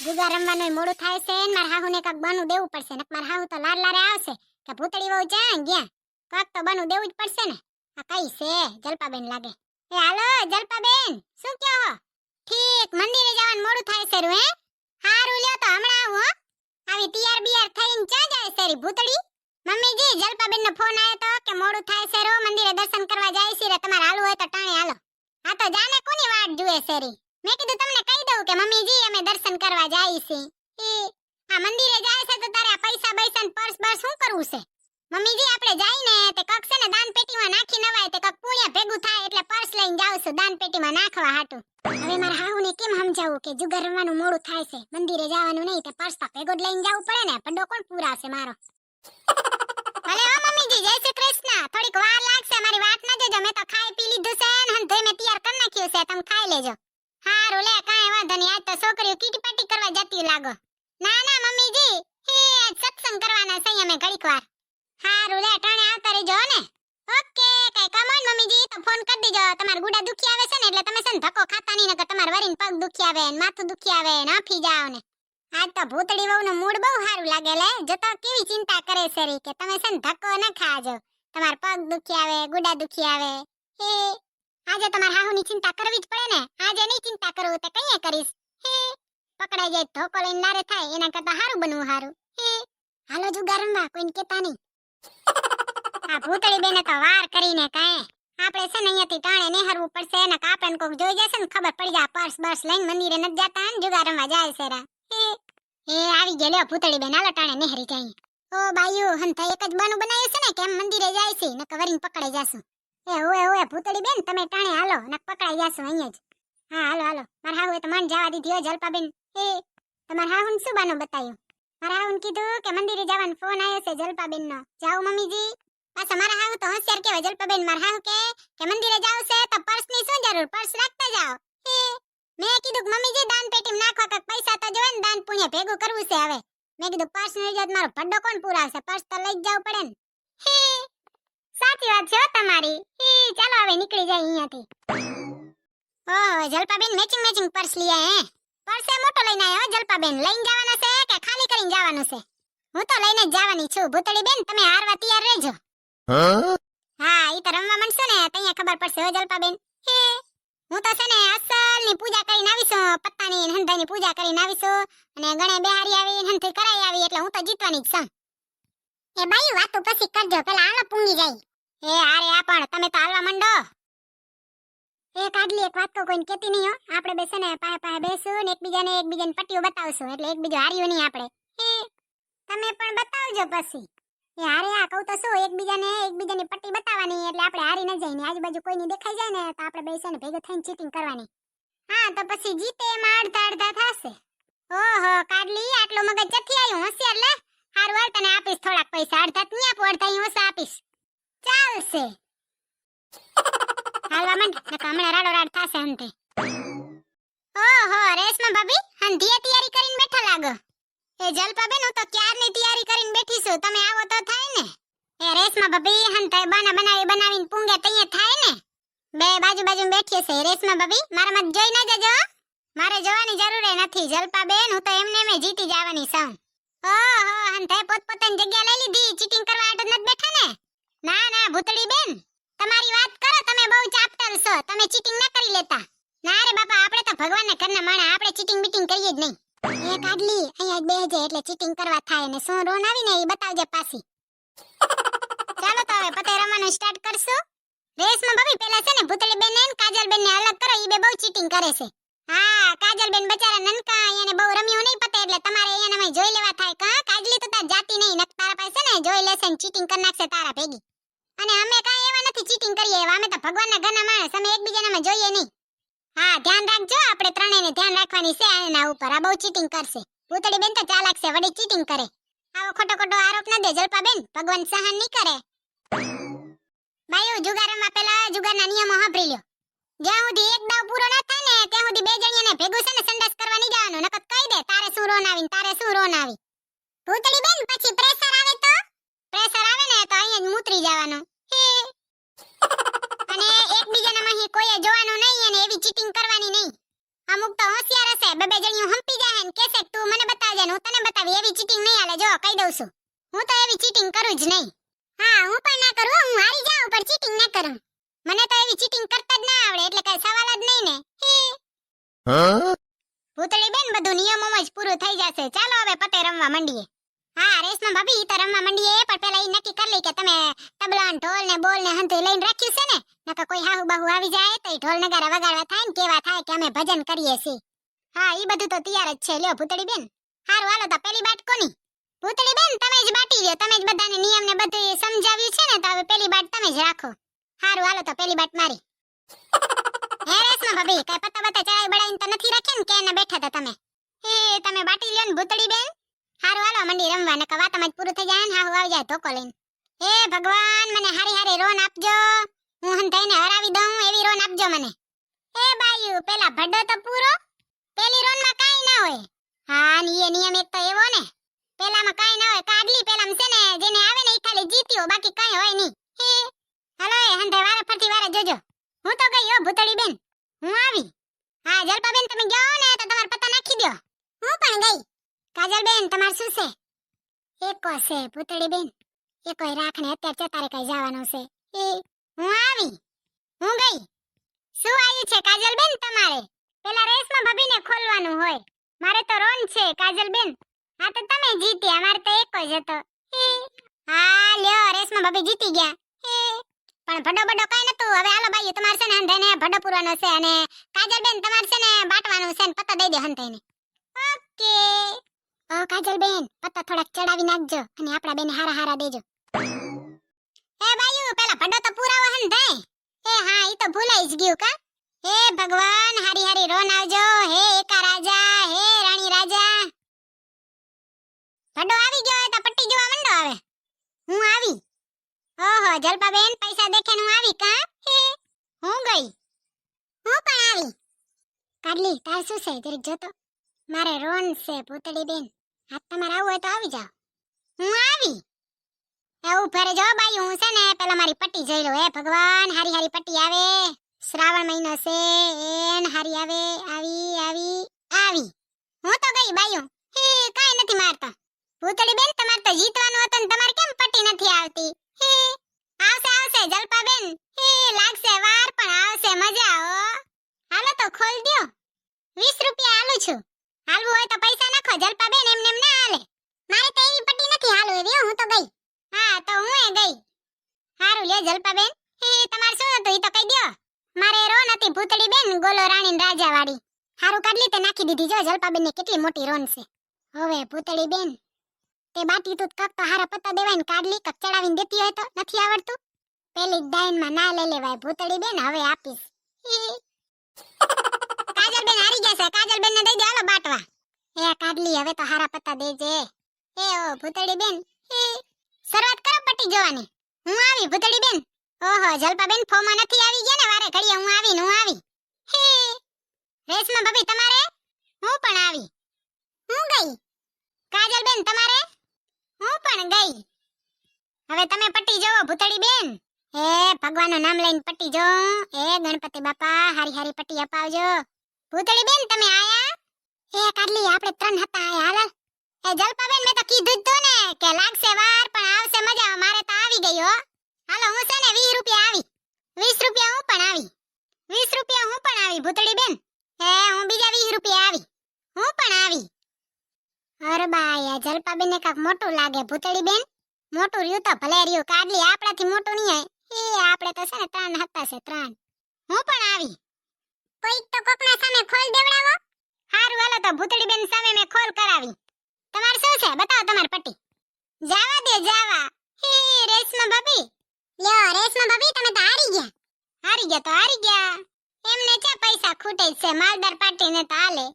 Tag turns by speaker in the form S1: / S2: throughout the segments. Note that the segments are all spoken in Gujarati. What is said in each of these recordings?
S1: જુગાર રમવાનું મોડું થાય છે ને મારા હાહુને કાક બનું દેવું પડશે ને મારા હાહુ તો લાર લારે આવશે કે ભૂતળી વહુ જ્યાં ગયા કાક તો બનું દેવું જ પડશે ને. આ કઈ છે જલપાબેન લાગે. એ હાલો જલપાબેન, શું કહો હો? ઠીક, મંદિરે જવાનું મોડું થાય છે રૂ. હે હારું લ્યો તો હમણાં આવું હો. આવી તૈયાર બિયાર થઈને ક્યાં જાય છે રી ભૂતળી? મમ્મીજી જલપાબેન નો ફોન આવ્યો તો કે મોડું થાય છે રો, મંદિરે દર્શન કરવા જાય છે રે, તમારે હાલવું હોય તો ટાણે હાલો. આ તો જાને કોની વાટ જુએ છે રી. મેં કીધું તમને કહી દઉં કે મમ્મીજી અમે દર્શન કરવા જાય છે. આ મંદિરે જાય છે તો તારે આ પૈસા બૈસા ને પર્સ બર્સ શું કરવું છે? મમ્મીજી આપણે જઈને તે કક છે ને દાન પેટીમાં નાખી નવાય તે કક પુણ્ય ભેગું થાય એટલે પર્સ લઈને જાવ છું દાન પેટીમાં નાખવા હાટું. હવે મારા હાહુને કેમ સમજાવું કે જુગાર રમવાનું મોડું થાય છે, મંદિરે જવાનું નહીં તે પર્સ તો ભેગો જ લઈને જવું પડે ને, પડો કોણ પૂરાશે મારો? ભલે હો મમ્મીજી, જય શ્રી કૃષ્ણ. થોડીક વાર લાગશે, મારી વાત ન જોજો, મેં તો ખાઈ પી લીધું છે ને હંધે મેં તૈયાર કરી નાખ્યું છે, તમે ખાઈ લેજો. હારું લે, કાંઈ વાંધો નહીં. આજ તો છોકરીઓ કીટી પાટી કરવા જતી લાગો. ના ના મમ્મીજી, આજ સત્સંગ કરવાના છે અમે ઘડીક વાર. હારું લે, ટાણે આવતા રહેજો ને. ઓકે, કઈ કામ હોય મમ્મીજી તો ફોન કરી દેજો. તમારા ગુડા દુખી આવે છે ને એટલે તમે છે ને ધક્કો ખાતા નહીં, નકર તમારા વરીને પગ દુખી આવે ને માથું દુખી આવે ને આફી જાવ ને. આજ તો ભૂતળી વહુનું મૂડ બહુ સારું લાગે લે. જો તો કેવી ચિંતા કરે છે રી કે તમે છે ને ધક્કો ન ખાજો, તમાર પગ દુખી આવે, ગુડા દુખી આવે. હે આજે તમારા હાહુની ચિંતા કરવી જ પડે ને. આજે નહીં ચિંતા કરું તો કઈએ કરીશ. હે પકડાઈ જાય ધોકો લઈને નારે થાય એના કરતા હારું બનવું હારું. હે હાલો જુગાર રમવા, કોઈને કેતા નહીં. આ ભૂતળી બેને તો વાર કરીને કાંઈ આપણે છે ને અહીંયાથી ટાણે નેહરવું પડશે ને, કાપેન કોક જોઈ જશે ને ખબર પડી જાય પર્સ બર્સ લઈને મંદિરે નથી જતા ને જુગાર રમવા જાય છે રા. એ આવી ગયો લ્યો ભૂતળી બેન, હાલો ટાણે નેહરી જાય. ઓ બાયુ હંતા એક જ બાનું બનાવ્યું છે ને કેમ મંદિરે જાય છે નકર વરીને પકડાઈ જાશું. એ ઓએ ભૂતળી બેન તમે ટાણે હાલો ને પકડાઈ જાશું અહીંયા જ. હા હાલો હાલો, મારા હાહુએ તો મન જવા દીધી હો જલપાબેન. એ તમારા હાહુને શું બાનું બતાવ્યું? મારા હાહુને કીધું કે મંદિરે જવાનો ફોન આવ્યો છે જલપાબેન નો, જાવ મમ્મીજી. પાછા મારા હાહુ તો હોશિયાર કહેવાય જલપાબેન. મારા હાહુ કે મંદિરે જાવ છે તો પર્સ ની શું જરૂર, પર્સ રાખતા જાઓ. હે મેં કીધું કે મમ્મીજી દાન પેટીમાં નાખવા કાક પૈસા તો જોવે ને, દાન પુણ્ય ભેગું કરવું છે. હવે મેં કીધું પર્સ લઈ જાવ મારો ભડ્ડો કોણ પુરાવશે, પર્સ તો લઈ જ જવું પડે ને. હે સાચી વાત છે તમારી. ચાલો હવે નીકળી જાય અહીંયાથી. ઓહો જલપાબેન મેચિંગ પર્સ લઈ આયા. હે પર્સ મોટો લઈને આવ્યો જલપાબેન. લઈને જવાનો છે કે ખાલી કરીને જવાનું છે? હું તો લઈને જ જવાની છું ભૂતળી બેન, તમે હારવા તૈયાર રહેજો. હા ઈ તો રમવા માંડશો ને તઅહીંયા ખબર પડશે હો જલપાબેન. હે હું તો છે ને અસલની પૂજા કરીને આવીશું, પત્તાની ને હંધાની પૂજા કરીને આવીશું અને ગણે બેહારી આવી હંધી કરાઈ આવી એટલે હું તો જીતવાની જ છું. એ બાઈ વાતો પછી કરજો, પેલા હાલો પૂંગી જાય. એ આરે આ પણ તમે તો હાલવા માંડો. એ કાઢલી એક વાત તો કોઈને કહેતી નહીં હો. આપણે બેસે ને પાસે બેસું ને એકબીજાને પટ્ટીઓ બતાવશું એટલે એકબીજો હાર્યું નહીં આપણે. હે તમે પણ બતાવજો પછી. એ હારે આ કહું તો શું, એકબીજાની પટ્ટી બતાવવાની એટલે આપણે હારી ન જાય ને આજુબાજુ કોઈની દેખાઈ જાય ને તો આપણે બેસીને ભેગો થઈને ચીટિંગ કરવાની. હા તો પછી જીતે એમાં અડધા થશે. ઓહો કાઢલી આટલો મગજ જથી આવ્યું, હોશિયાર લે. હારું હાલ તને આપીશ થોડાક પૈસા, અડધા તું આપો અડધા અહીં ઓછા આપીશ. ચાલશે હાલવા માંડ નકર હમણાં રાડો રાડ થશે અંતે. ઓહો રેશમા ભાભી હંધીએ તૈયારી કરીને બેઠા લાગો. એ જલપાબેન હું તો ક્યારની તૈયારી કરીને બેઠી છું, તમે આવો તો થાય ને. એ રેશમા ભાભી હંતાય બાના બનાવીને પૂંગે તઈએ થાય ને. બે બાજુ બેઠી છે રેશમા ભાભી, મારા મત જોઈ ન જજો. મારે જોવાની જરૂર નથી જલપાબેન, હું તો એમને એમ જીતી જવાની છું. ઓહો હંતાય પોતપોતાની જગ્યા લઈ લીધી, ચીટિંગ કરવા આટો નથી બેઠા ને. ના ના ભૂતળી બેન તમારી વાત કરો, તમે બહુ ચાપટલ છો, તમે ચીટિંગ ન કરી લેતા. ના રે બાપા આપણે તો ભગવાનના ઘરના માણા, આપણે ચીટિંગ બીટિંગ કરીએ જ નહીં. એ કાઢલી અહીંયા બેહજે એટલે ચીટિંગ કરવા થાય ને શું રોન આવીને એ બતાવજે પાછી. ચાલો તો હવે પતે રમવાનું સ્ટાર્ટ કરશું. રેશમા ભાભી પેલા છે ને ભૂતળી બેન ને કાજલ બેન ને અલગ કરો, ઈ બે બહુ ચીટિંગ કરે છે. હા કાજલ બેન બચારા નનકા એને બહુ રમ્યું નહીં પતે એટલે તમારે એને જોઈ લેવા થાય. કા કાજલી તો તાર જાતી નહીં, નક તારા પાસે ને જોઈ લેશે ને ચીટિંગ કરી નાખશે તારા ભેગી. અને અમે કાંઈ એવા નથી ચીટિંગ કરીએ એવા, અમે તો ભગવાનના ઘરના માણસ, અમે એકબીજાને જોઈએ નહીં. હા ધ્યાન રાખજો, આપણે ત્રણેયને ધ્યાન રાખવાની છે આના ઉપર. આ બહુ ચીટિંગ કરશે. ભૂતળી બેન તો ચાલાક છે, વળી ચીટિંગ કરે. આવો ખોટો આરોપ ન દે જલપાબેન, ભગવાન સહન નહીં કરે. બાયુ જુગારમાં પેલા જુગારના નિયમો સાંભળી લ્યો. જ્યાં સુધી એક દાવ પૂરો ના થાય ને ત્યાં સુધી બે જણિયાને ભેગું છે ને સંડાસ કરવા નહીં જવાનું, નકર કહી દે તારે શું રોન આવી. ભૂતળી બેન પછી પ્રેશર આવે તો અહીંયા જ મૂતરી જવાનું. અને એકબીજાના મહી કોઈએ જોવાનું નહીં અને એવી ચીટિંગ કરવાની નહીં. અમુક તો હોશિયાર હશે, બે જણિયું હંપી જાય ને કહેશે કે તું મને બતાવજે ને હું તને બતાવી, એવી ચીટિંગ નહીં હાલે. જો કહી દઉં છું, હું તો એવી ચીટિંગ કરું જ નહીં. હા, હું પણ ના કરું, હું હારી જાઉં પણ ચીટિંગ ના કરું. મને તો એવી ચીટિંગ કરતા જ ના આવડે, એટલે કઈ સવાલ જ નહીં ને. ભૂતળી બેન, બધું નિયમોમાં જ પૂરું થઈ જશે. ચાલો હવે પતે રમવા માંડીએ. હા રેશમા ભાભી, ઈ તો રમવા માંડીએ, પણ પેલા ઈ નક્કી કરી લઈ કે તમે તબલા ને ઢોલ ને બોલ ને હંધુય લઈને રાખ્યું છે ને, નકર કોઈ હાહુ બાહુ આવી જાય તો ઈ ઢોલ નગારા વગાડવા થાય ને કેવા થાય કે અમે ભજન કરીએ છીએ. હા, ઈ બધું તો તૈયાર જ છે. લ્યો ભૂતળી બેન, હારું હાલો તો પેલી બાટ કોની? ભૂતળી બેન, તમે જ બાટી લ્યો, તમે જ બધાને નિયમ ને બધું સમજાવ્યું છે ને, તો હવે પેલી બાટ તમે જ રાખો. હારું હાલો તો પેલી બાટ મારી. હે રેશમા ભાભી, કઈ પત્તા બત્તા ચડાઈ બડાઈને તો નથી રાખ્યા ને, કે એને બેઠા હતા તમે? હે તમે બાટી લ્યો ને ભૂતળી બેન. હારું હાલો મંડી રમવા, નકર વાતમાં જ પૂરું થઈ જાય ને હાહુ આવી જાય ધોકો લઈને. હે ભગવાન, મને હારી હારી રોન આપજો, હું હંધાઈને હરાવી દઉં એવી રોન આપજો મને. હે બાયુ, પેલા ભડ્ડો તો પૂરો, પેલી રોનમાં કાઈ ના હોય. હા, ને ઈ નિયમ એક તો એવો ને, પેલામાં કાઈ ના હોય, કાઢલી પેલામાં છે ને, જેને આવે ને ઈ ખાલી જીત્યો, બાકી કાઈ હોય નહીં. હે હાલો એ હંધાઈ વારે ફરતી વારે જોજો. હું તો ગઈ હો ભૂતળી બેન, હું આવી. હા જલપા બેન, તમે ગયો ને તો તમાર પત્તા નાખી દો. હું પણ ગઈ. કાજલ બેન, તમાર શું છે? એકો છે ભૂતળી બેન, એકોય રાખને અત્યારે ચતારે કઈ જવાનું છે. એ હું આવી, હું ગઈ. શું આવ્યું છે કાજલ બેન તમારે? પેલા રેશમા ભાભીને ખોલવાનું હોય. મારે તો રોન છે કાજલ બેન. આ તો તમે જીત્યા, અમારે તો એકો જ હતો. હા લ્યો, રેશમા ભાભી જીતી ગયા. પણ ભડો ભડો કઈ નતું. હવે હાલો બાઈ, તમારે છે ને હંધાઈને ભડો પૂરવાનો છે, અને કાજલ બેન તમારે છે ને બાટવાનું છે, ને પત્તા દઈ દે હંધાઈને. ઓકે. ઓ કાજલ બેન, પત્તા થોડાક ચડાવી નાખજો, અને આપડા બેને હારા હારા દેજો. એ બાયુ, પેલા ભડો તો પુરાવો હંધાઈ. એ હા, ઈ તો ભૂલાઈ જ ગયું કા. હે ભગવાન, હારી હારી રોન આવજો. હે એકા રાજા, હે રાણી રાજા. ભડો આવી ગયો તો પટ્ટી જોવા મંડો આવે. હું આવી. ઓહો જલપા બેન, પૈસા દેખે હું આવી કા. હું ગઈ. હું પણ આવી. કાડલી, તાર શું છે જરીક જોતો? મારે રોન છે ભૂતળી બેન. હા, તમારે આવું હોય તો આવી જાઓ. હું આવી. એવું ફરે જો બાઈ, હું છે ને પેલા મારી પટ્ટી જોઈ લો. હે ભગવાન, હારી હારી પટ્ટી આવે. શ્રાવણ મહિનો છે, એન હારી આવે. આવી આવી આવી. હું તો ગઈ બાયું. કાઈ નથી મારતા. ભૂતળી બેન, તમારે તો જીતવાનું હતું ને તમારે કેમ પટ્ટી નથી આવતી? આવશે આવશે જલપા બેન. લાગશે વાર પણ આવશે મજા. હાલો તો ખોલ દ્યો. 20 રૂપિયા આલું છું. હાલવું હોય તો પૈસા નાખો જલપા બેન, એમને એમ ના હાલે. મારે તો એવી પટ્ટી નથી હાલવું એવી, હું તો ગઈ. હા તો હું એ ગઈ. હારું લ્યો જલપા બેન. તમારે શું હતું ઈ તો કહી દ્યો. મારે રોન હતી ભૂતળી બેન, ગોલો રાણી ને રાજા વાળી. હારું કાઢલી તે નાખી દીધી. જો જલપા બેન ને કેટલી મોટી રોન છે. હવે ભૂતળી બેન, તે બાટી તું કક તો હારા પત્તા દેવાય કાઢલી, કક ચડાવીને દેતી હોય તો નથી આવડતું. પેલી ડાઈન માં ના લઈ લેવાય ભૂતળી બેન, હવે આપીશ. કાજલ બેન હારી ગયા છે, કાજલ બેન ને દઈ દે હાલો બાટવા. એ કાઢલી, હવે તો હારા પત્તા દેજે. ઓ ભૂતળી બેન, શરૂઆત કરો પટ્ટી જોવાની. હું આવી ભૂતળી બેન. ઓહો જલપા બેન, ફોમાં નથી આવી ગયા ને વારે ઘડીએ. હું આવી. રેશમા ભાભી તમારે? હું પણ આવી. હું ગઈ. કાજલ બેન તમારે? હું પણ ગઈ. હવે તમે પટ્ટી જોવો ભૂતળી બેન. હે ભગવાનનું નામ લઈને પટ્ટી જો. હે ગણપતિ બાપા, હારી હારી પટ્ટી અપાવજો. ભૂતળી બેન તમે આયા? કાઢલી, આપણે 3 હતા આયા. હાલ જલપા બેન, મેં તો કીધું જ તો ને કે લાગશે વાર પણ આવશે મજા. મારે તો આવી ગઈ હો. હાલો હું છે ને 20 રૂપિયા આવી. 20 રૂપિયા હું પણ આવી. 20 રૂપિયા હું પણ આવી ભૂતળી બેન. હું બીજા 20 રૂપિયા આવી. હું પણ આવી. અરે બાય, જલપા બેન ને કાક મોટું લાગે ભૂતળી બેન. મોટું રહ્યું તો ભલે રહ્યું, કાઢલી આપણાથી મોટું નહીં હોય. આપણે તો છે ને 3 હતા છે 3. હું પણ આવી. કોઈક તો કોકના સામે ખોલ દેવડાવો. હારું હાલો તો ભૂતળી બેન સામે મેં ખોલ કરાવી. તમારે શું છે બતાવો તમારી પટ્ટી. જાવા દે જાવા. રેશમા ભાભી, લ્યો રેશમા ભાભી, તમે તો હારી ગયા. હારી ગયા તો હારી ગયા. એમને ક્યાં પૈસા ખૂટે છે, માલદાર પાર્ટીને તો હાલે.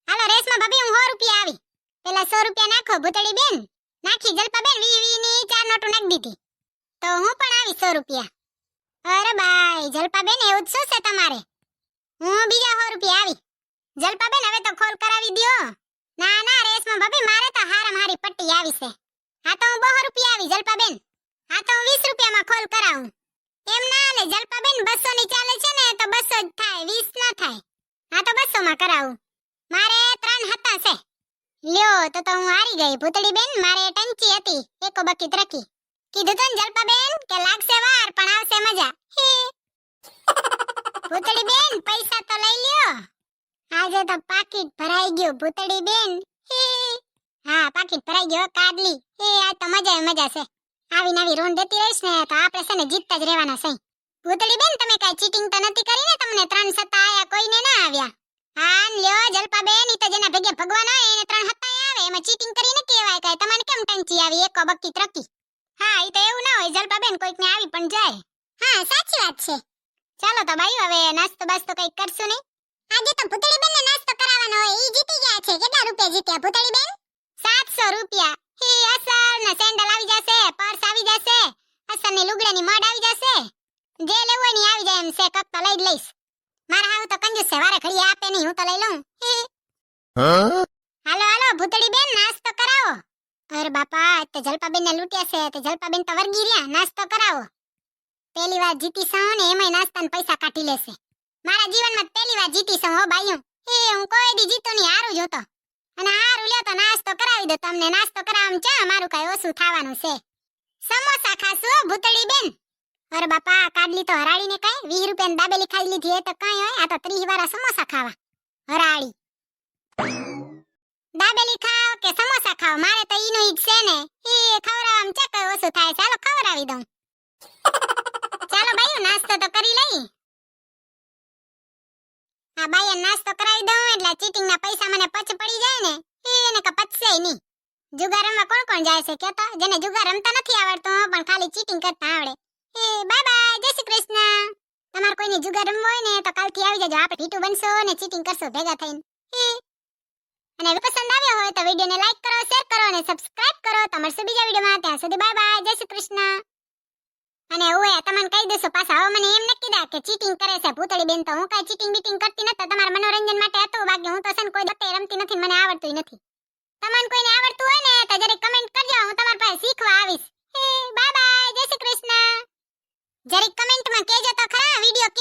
S1: હાલો રેશમા ભાભી, હું 100 રૂપિયા આવી. પેલા 100 રૂપિયા નાખો ભૂતળી બેન. નાખી જલપા બેન, 20 ની 4 નોટો નાખી દીધી. તો હું પણ આવી 100 રૂપિયા. અરે બાય જલપા બેન, એવું જ શું છે તમારે? હું બીજા 100 રૂપિયા આવી. જલપા બેન, હવે તો ખોલ કરાવી દ્યો. ના ના રેશમા ભાભી, મારે તો હારામ હારી પટ્ટી આવી છે. હા તો હું 200 રૂપિયા આવી જલપા બેન. હા તો હું 20 રૂપિયામાં ખોલ કરાવું. એમ ના હાલે જલપા બેન, 200 ની ચાલે છે ને તો 200 જ થાય, 20 ના થાય. હા તો 200 માં કરાવું. મારે 3 હતા લ્યો તો હું હારી ગઈ ભૂતળી બેન, મારે ટંચી હતી એકો બકી ત્રકી. કીધું તો ને જલપા બેન કે લાગશે વાર પણ આવશે મજા. ભૂતળી બેન પૈસા તો લઈ લ્યો. આજે તો પાકીટ ભરાઈ ગયું ભૂતળી બેન. હા પાકીટ ભરાઈ ગયો કાડલી. આજ તો મજા છે. આવી નવી રોન દેતી રહીશ ને તો આપણે છે ને જીતતા જ રહેવાના છે. ભૂતળી બેન તમે કાઈ ચીટિંગ તો નથી કરી ને? તમને 3 સત્તા આયા કોઈને ના આવ્યા? હા લ્યો જલપા બેન, ઈ તો જેના ભેગે ભગવાન હોય એને 3 સત્તા આવે, એમાં ચીટિંગ કરીને કહેવાય કાઈ તમને કેમ ટંચી આવી એકો બક્કી ત્રકી? હા ઈ તો એવું ના હોય જલપા બેન, કોઈકને આવી પણ જાય. હા સાચી વાત છે. ચાલો તો બાઈ હવે નાસ્તો બાસ્તો કઈક કરશું નહીં? આજે તો ભૂતળી બેન ને નાસ્તો કરાવવાનો હોય. ઈ જીતી ગયા છે. કેટલા રૂપિયા જીત્યા ભૂતળી બેન? 700 રૂપિયા. અસલ ના સેન્ડલ આવી જશે, પર્સ આવી જશે, અસલ ની લુગડાની મડ આવી જશે. જે લેવું હોય ની આવી જાય એમ છે. કક તો લઈ જ લઈશ. મારા હાવ તો કંજૂસ છે, વારે ઘડી આપે નહીં, હું તો લઈ લઉં. હાલો હાલો ભૂતળી બેન નાસ્તો કરાવો. અરે બાપા તે જલપા બેન ને લૂટ્યા છે. તે જલપા બેન તો વર્ગી રહ્યા. નાસ્તો કરાવો. પહેલી વાર જીતી છું ને એમાંય નાસ્તાના પૈસા કાઢી લેશે. મારા જીવનમાં પહેલી વાર જીતી છું હો બાઈયું. હું કોઈ દી જીતો નહીં, હારું જ હોતો. અને હારું લ્યો તો નાસ્તો કરાવી દો તમને. નાસ્તો કરાવવામાં ચા મારું કઈ ઓછું થવાનું છે. સમોસા ખાશો ભૂતળી બેન? અરે બાપા કાડલી તો હરાડીને કાઈ 20 રૂપિયાની દાબેલી ખાઈ લીધી એ તો કાઈ હોય. આ તો 30 વાળા સમોસા ખાવા. હરાડી દાબેલી ખાવ કે સમોસા ખાવ, મારે તો ઈનો ઈ જ છે ને. ખવડાવવામાં ચા કઈ ઓછું થાય. ચાલો ખવડાવી દઉં. ચાલો બાઈઓ નાસ્તો તો કરી લઈ. આ બાઈયા નાસ્તો કરાવી દઉં એટલે ચીટિંગ ના પૈસા મને પચ પડી જાય ને. એને કે પચશે નહીં. જુગાર રમવા કોણ કોણ જાય છે કે? તો જેને જુગાર રમતા નથી આવડતું પણ ખાલી ચીટિંગ કરતા આવડે. બાય બાય, જય શ્રી કૃષ્ણ. તમાર કોઈની જુગાર રમવો હોય ને તો કાલથી આવી જજો. આપણે ટીટુ બનશો ને ચીટિંગ કરશો ભેગા થઈને. અને પસંદ આવ્યો હોય તો વિડિયોને લાઈક કરો, શેર કરો અને સબસ્ક્રાઇબ કરો. તો મળશું બીજા વિડિયોમાં. ત્યાં સુધી બાય બાય, જય શ્રી કૃષ્ણ. અને ઓય તમને કહી દેશો પાછા હવે મને એમ ન કીધા કે ચીટિંગ કરે છે ભૂતળી બેન. તો હું કાઈ ચીટિંગ બીટિંગ કરતી નથી. તમારા મનોરંજન માટે હતું. બાકી હું તો છે ને કોઈ દત્તે રમતી નથી, મને આવડતું નથી. તમને કોઈને આવડતું હોય ને તો જરીક કમેન્ટ કરજો, હું તમારા પાસે શીખવા આવીશ. બાય બાય, જય શ્રી કૃષ્ણ. જરીક કમેન્ટમાં કહેજો તો ખરા વિડિયો